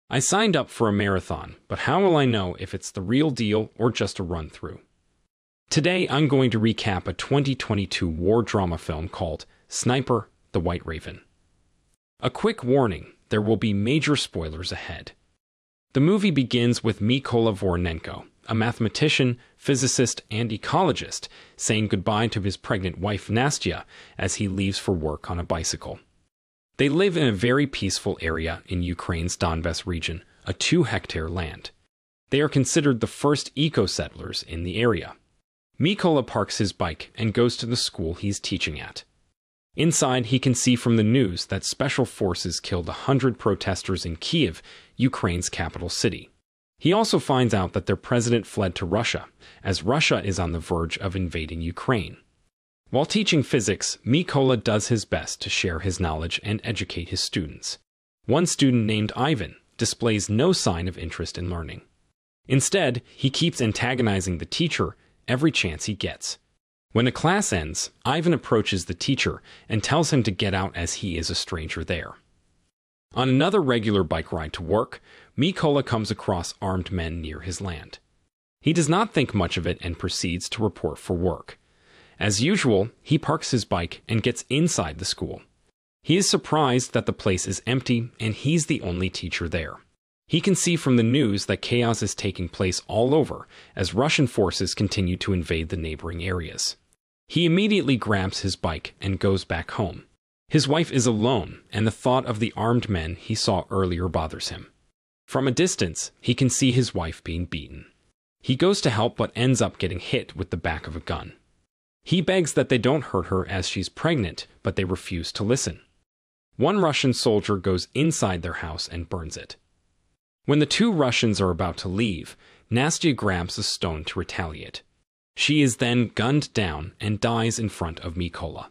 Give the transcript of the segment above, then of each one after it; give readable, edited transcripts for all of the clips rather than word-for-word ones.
I signed up for a marathon, but how will I know if it's the real deal or just a run-through? Today, I'm going to recap a 2022 war drama film called Sniper: The White Raven. A quick warning, there will be major spoilers ahead. The movie begins with Mykola Voronenko, a mathematician, physicist, and ecologist, saying goodbye to his pregnant wife Nastya as he leaves for work on a bicycle. They live in a very peaceful area in Ukraine's Donbas region, a 2-hectare land. They are considered the first eco-settlers in the area. Mykola parks his bike and goes to the school he's teaching at. Inside, he can see from the news that special forces killed 100 protesters in Kyiv, Ukraine's capital city. He also finds out that their president fled to Russia, as Russia is on the verge of invading Ukraine. While teaching physics, Mykola does his best to share his knowledge and educate his students. One student named Ivan displays no sign of interest in learning. Instead, he keeps antagonizing the teacher every chance he gets. When the class ends, Ivan approaches the teacher and tells him to get out as he is a stranger there. On another regular bike ride to work, Mykola comes across armed men near his land. He does not think much of it and proceeds to report for work. As usual, he parks his bike and gets inside the school. He is surprised that the place is empty and he's the only teacher there. He can see from the news that chaos is taking place all over as Russian forces continue to invade the neighboring areas. He immediately grabs his bike and goes back home. His wife is alone, and the thought of the armed men he saw earlier bothers him. From a distance, he can see his wife being beaten. He goes to help but ends up getting hit with the back of a gun. He begs that they don't hurt her as she's pregnant, but they refuse to listen. One Russian soldier goes inside their house and burns it. When the 2 Russians are about to leave, Nastya grabs a stone to retaliate. She is then gunned down and dies in front of Mykola.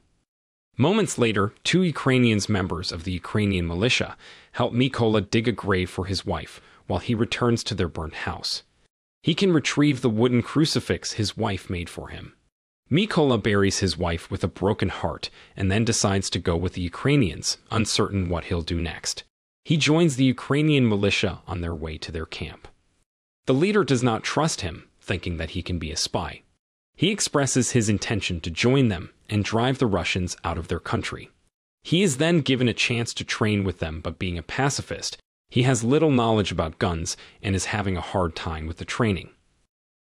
Moments later, 2 Ukrainian members of the Ukrainian militia help Mykola dig a grave for his wife while he returns to their burnt house. He can retrieve the wooden crucifix his wife made for him. Mykola buries his wife with a broken heart and then decides to go with the Ukrainians, uncertain what he'll do next. He joins the Ukrainian militia on their way to their camp. The leader does not trust him, thinking that he can be a spy. He expresses his intention to join them and drive the Russians out of their country. He is then given a chance to train with them, but being a pacifist, he has little knowledge about guns and is having a hard time with the training.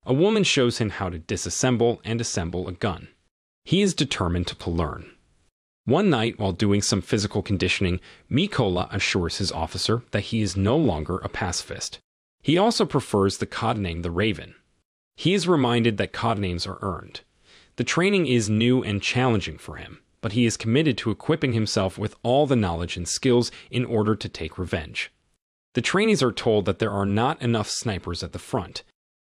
A woman shows him how to disassemble and assemble a gun. He is determined to learn. One night, while doing some physical conditioning, Mykola assures his officer that he is no longer a pacifist. He also prefers the codename the Raven. He is reminded that codenames are earned. The training is new and challenging for him, but he is committed to equipping himself with all the knowledge and skills in order to take revenge. The trainees are told that there are not enough snipers at the front.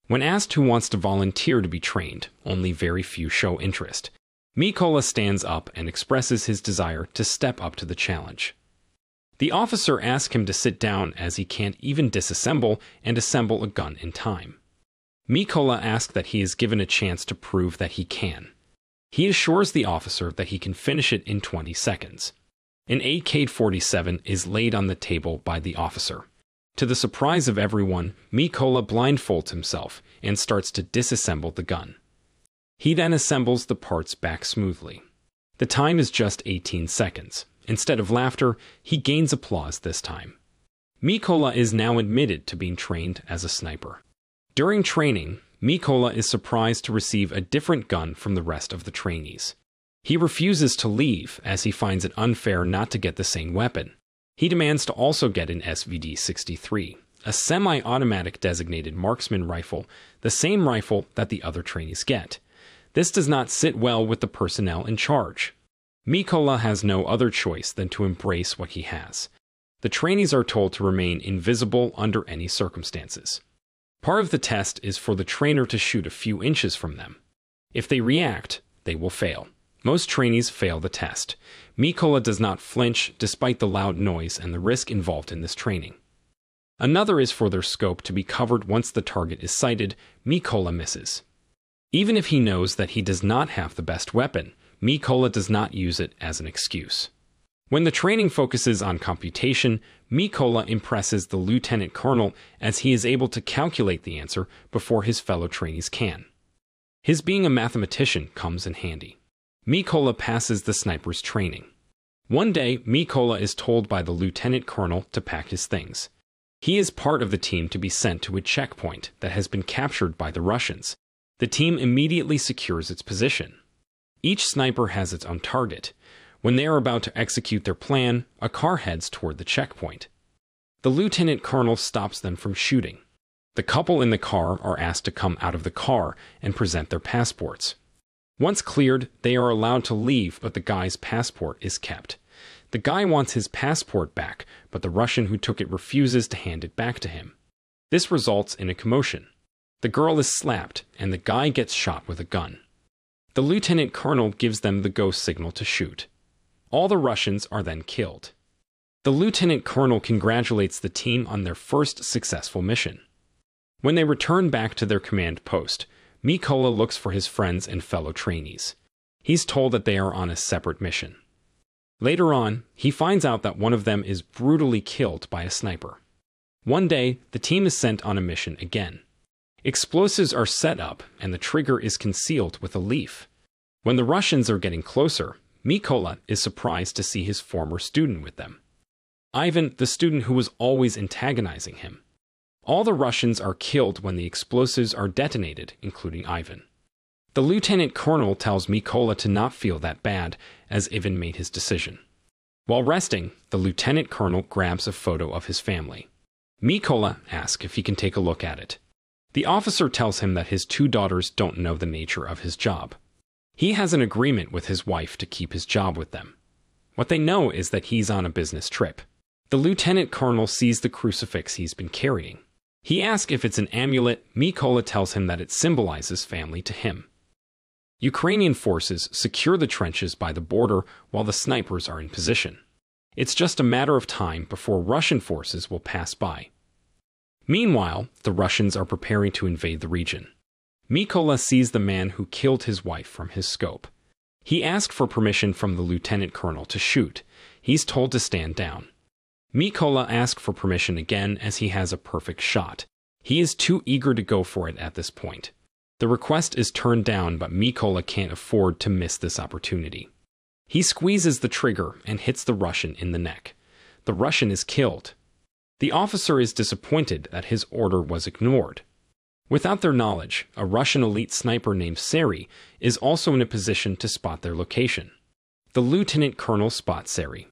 When asked who wants to volunteer to be trained, only very few show interest. Mykola stands up and expresses his desire to step up to the challenge. The officer asks him to sit down as he can't even disassemble and assemble a gun in time. Mykola asks that he is given a chance to prove that he can. He assures the officer that he can finish it in 20 seconds. An AK-47 is laid on the table by the officer. To the surprise of everyone, Mykola blindfolds himself and starts to disassemble the gun. He then assembles the parts back smoothly. The time is just 18 seconds. Instead of laughter, he gains applause this time. Mykola is now admitted to being trained as a sniper. During training, Mykola is surprised to receive a different gun from the rest of the trainees. He refuses to leave as he finds it unfair not to get the same weapon. He demands to also get an SVD-63, a semi-automatic designated marksman rifle, the same rifle that the other trainees get. This does not sit well with the personnel in charge. Mykola has no other choice than to embrace what he has. The trainees are told to remain invisible under any circumstances. Part of the test is for the trainer to shoot a few inches from them. If they react, they will fail. Most trainees fail the test. Mykola does not flinch despite the loud noise and the risk involved in this training. Another is for their scope to be covered once the target is sighted. Mykola misses. Even if he knows that he does not have the best weapon, Mykola does not use it as an excuse. When the training focuses on computation, Mykola impresses the lieutenant colonel as he is able to calculate the answer before his fellow trainees can. His being a mathematician comes in handy. Mykola passes the sniper's training. One day, Mykola is told by the lieutenant colonel to pack his things. He is part of the team to be sent to a checkpoint that has been captured by the Russians. The team immediately secures its position. Each sniper has its own target. When they are about to execute their plan, a car heads toward the checkpoint. The lieutenant colonel stops them from shooting. The couple in the car are asked to come out of the car and present their passports. Once cleared, they are allowed to leave, but the guy's passport is kept. The guy wants his passport back, but the Russian who took it refuses to hand it back to him. This results in a commotion. The girl is slapped, and the guy gets shot with a gun. The lieutenant colonel gives them the go signal to shoot. All the Russians are then killed. The lieutenant colonel congratulates the team on their first successful mission. When they return back to their command post, Mykola looks for his friends and fellow trainees. He's told that they are on a separate mission. Later on, he finds out that one of them is brutally killed by a sniper. One day, the team is sent on a mission again. Explosives are set up, and the trigger is concealed with a leaf. When the Russians are getting closer, Mykola is surprised to see his former student with them. Ivan, the student who was always antagonizing him. All the Russians are killed when the explosives are detonated, including Ivan. The lieutenant colonel tells Mykola to not feel that bad, as Ivan made his decision. While resting, the lieutenant colonel grabs a photo of his family. Mykola asks if he can take a look at it. The officer tells him that his two daughters don't know the nature of his job. He has an agreement with his wife to keep his job with them. What they know is that he's on a business trip. The lieutenant colonel sees the crucifix he's been carrying. He asks if it's an amulet. Mykola tells him that it symbolizes family to him. Ukrainian forces secure the trenches by the border while the snipers are in position. It's just a matter of time before Russian forces will pass by. Meanwhile, the Russians are preparing to invade the region. Mykola sees the man who killed his wife from his scope. He asks for permission from the lieutenant colonel to shoot. He's told to stand down. Mykola asks for permission again as he has a perfect shot. He is too eager to go for it at this point. The request is turned down, but Mykola can't afford to miss this opportunity. He squeezes the trigger and hits the Russian in the neck. The Russian is killed. The officer is disappointed that his order was ignored. Without their knowledge, a Russian elite sniper named Syeryy is also in a position to spot their location. The lieutenant colonel spots Syeryy.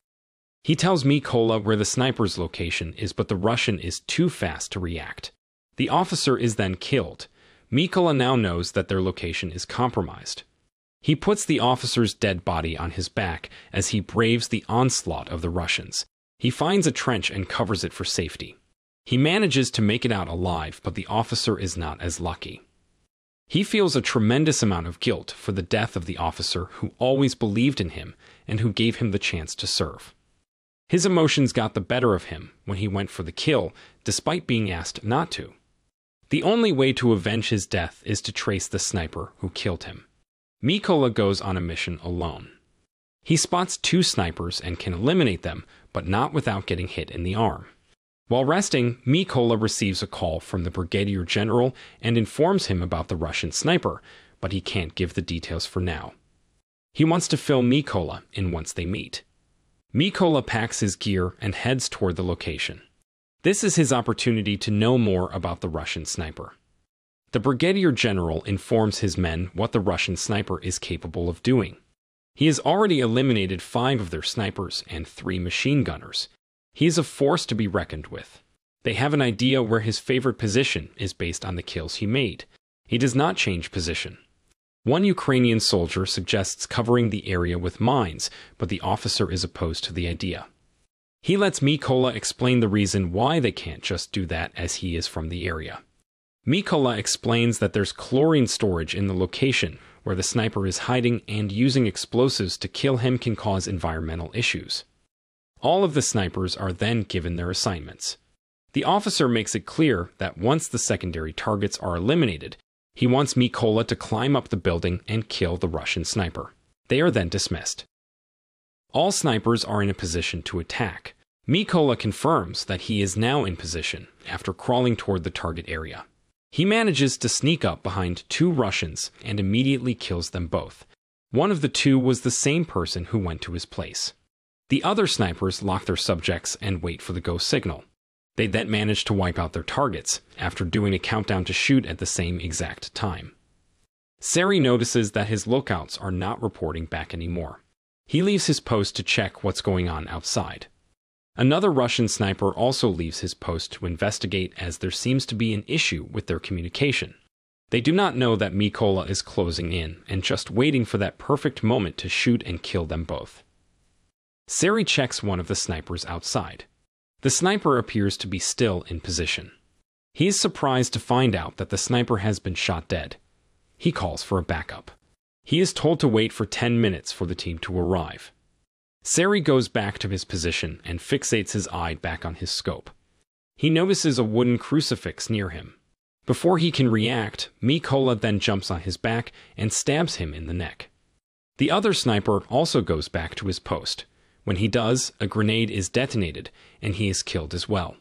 He tells Mykola where the sniper's location is, but the Russian is too fast to react. The officer is then killed. Mykola now knows that their location is compromised. He puts the officer's dead body on his back as he braves the onslaught of the Russians. He finds a trench and covers it for safety. He manages to make it out alive, but the officer is not as lucky. He feels a tremendous amount of guilt for the death of the officer who always believed in him and who gave him the chance to serve. His emotions got the better of him when he went for the kill, despite being asked not to. The only way to avenge his death is to trace the sniper who killed him. Mykola goes on a mission alone. He spots two snipers and can eliminate them, but not without getting hit in the arm. While resting, Mykola receives a call from the brigadier general and informs him about the Russian sniper, but he can't give the details for now. He wants to fill Mykola in once they meet. Mykola packs his gear and heads toward the location. This is his opportunity to know more about the Russian sniper. The brigadier general informs his men what the Russian sniper is capable of doing. He has already eliminated 5 of their snipers and 3 machine gunners. He is a force to be reckoned with. They have an idea where his favorite position is based on the kills he made. He does not change position. One Ukrainian soldier suggests covering the area with mines, but the officer is opposed to the idea. He lets Mykola explain the reason why they can't just do that, as he is from the area. Mykola explains that there's chlorine storage in the location where the sniper is hiding, and using explosives to kill him can cause environmental issues. All of the snipers are then given their assignments. The officer makes it clear that once the secondary targets are eliminated, he wants Mykola to climb up the building and kill the Russian sniper. They are then dismissed. All snipers are in a position to attack. Mykola confirms that he is now in position after crawling toward the target area. He manages to sneak up behind 2 Russians and immediately kills them both. One of the 2 was the same person who went to his place. The other snipers lock their subjects and wait for the go signal. They then manage to wipe out their targets after doing a countdown to shoot at the same exact time. Syeryy notices that his lookouts are not reporting back anymore. He leaves his post to check what's going on outside. Another Russian sniper also leaves his post to investigate as there seems to be an issue with their communication. They do not know that Mykola is closing in and just waiting for that perfect moment to shoot and kill them both. Syeryy checks one of the snipers outside. The sniper appears to be still in position. He is surprised to find out that the sniper has been shot dead. He calls for a backup. He is told to wait for 10 minutes for the team to arrive. Syeryy goes back to his position and fixates his eye back on his scope. He notices a wooden crucifix near him. Before he can react, Mykola then jumps on his back and stabs him in the neck. The other sniper also goes back to his post. When he does, a grenade is detonated, and he is killed as well.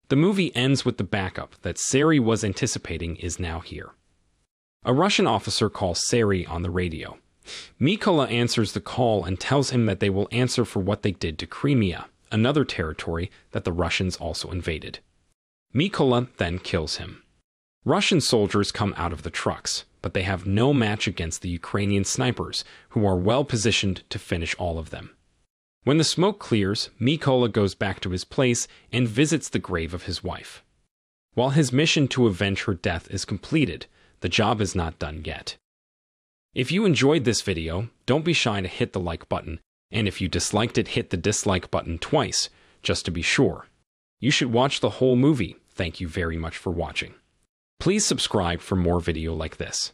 The movie ends with the backup that Syeryy was anticipating is now here. A Russian officer calls Syeryy on the radio. Mykola answers the call and tells him that they will answer for what they did to Crimea, another territory that the Russians also invaded. Mykola then kills him. Russian soldiers come out of the trucks, but they have no match against the Ukrainian snipers, who are well positioned to finish all of them. When the smoke clears, Mykola goes back to his place and visits the grave of his wife. While his mission to avenge her death is completed, the job is not done yet. If you enjoyed this video, don't be shy to hit the like button, and if you disliked it, hit the dislike button twice, just to be sure. You should watch the whole movie. Thank you very much for watching. Please subscribe for more video like this.